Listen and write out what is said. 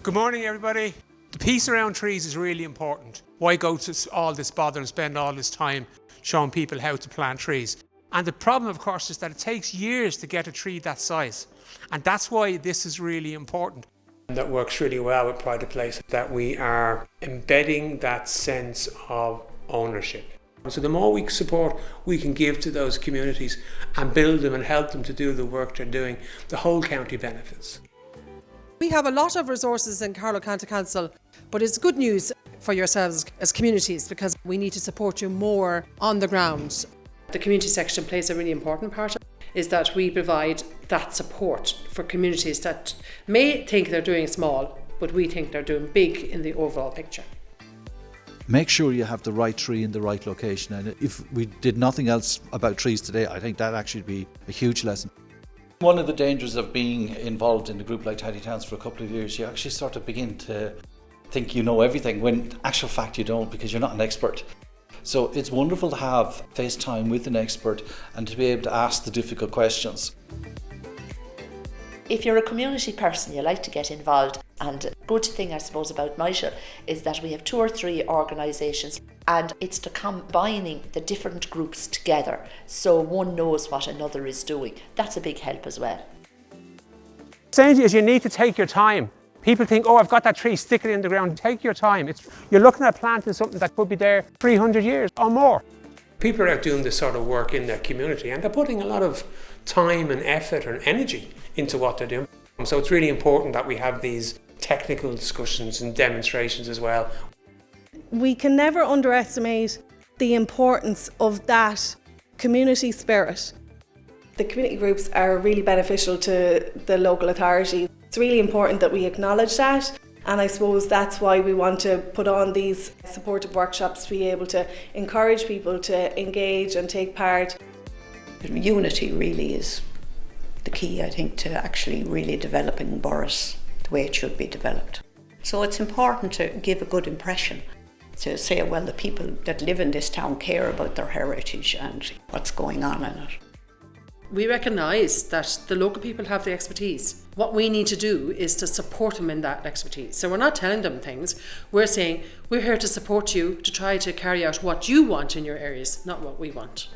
Good morning, everybody. The piece around trees is really important. Why go to all this bother and spend all this time showing people how to plant trees? And the problem, of course, is that it takes years to get a tree that size. And that's why this is really important. That works really well with Pride of Place, that we are embedding that sense of ownership. So the more we support we can give to those communities and build them and help them to do the work they're doing, the whole county benefits. We have a lot of resources in Carlow County Council, but it's good news for yourselves as communities because we need to support you more on the ground. The community section plays a really important part is that we provide that support for communities that may think they're doing small, but we think they're doing big in the overall picture. Make sure you have the right tree in the right location, and if we did nothing else about trees today, I think that actually would be a huge lesson. One of the dangers of being involved in a group like Tidy Towns for a couple of years, you actually sort of begin to think you know everything when in actual fact you don't, because you're not an expert. So it's wonderful to have face time with an expert and to be able to ask the difficult questions. If you're a community person, you like to get involved, and a good thing I suppose about Michael is that we have 2 or 3 organisations, and it's to combining the different groups together so one knows what another is doing. That's a big help as well. Saying to you is you need to take your time. People think, oh, I've got that tree, stick it in the ground. Take your time. You're looking at planting something that could be there 300 years or more. People are out doing this sort of work in their community and they're putting a lot of time and effort and energy into what they're doing. So it's really important that we have these technical discussions and demonstrations as well. We can never underestimate the importance of that community spirit. The community groups are really beneficial to the local authority. It's really important that we acknowledge that, and I suppose that's why we want to put on these supportive workshops to be able to encourage people to engage and take part. Unity really is the key, I think, to actually really developing Borris the way it should be developed. So it's important to give a good impression, to say, well, the people that live in this town care about their heritage and what's going on in it. We recognise that the local people have the expertise. What we need to do is to support them in that expertise. So we're not telling them things, we're saying we're here to support you to try to carry out what you want in your areas, not what we want.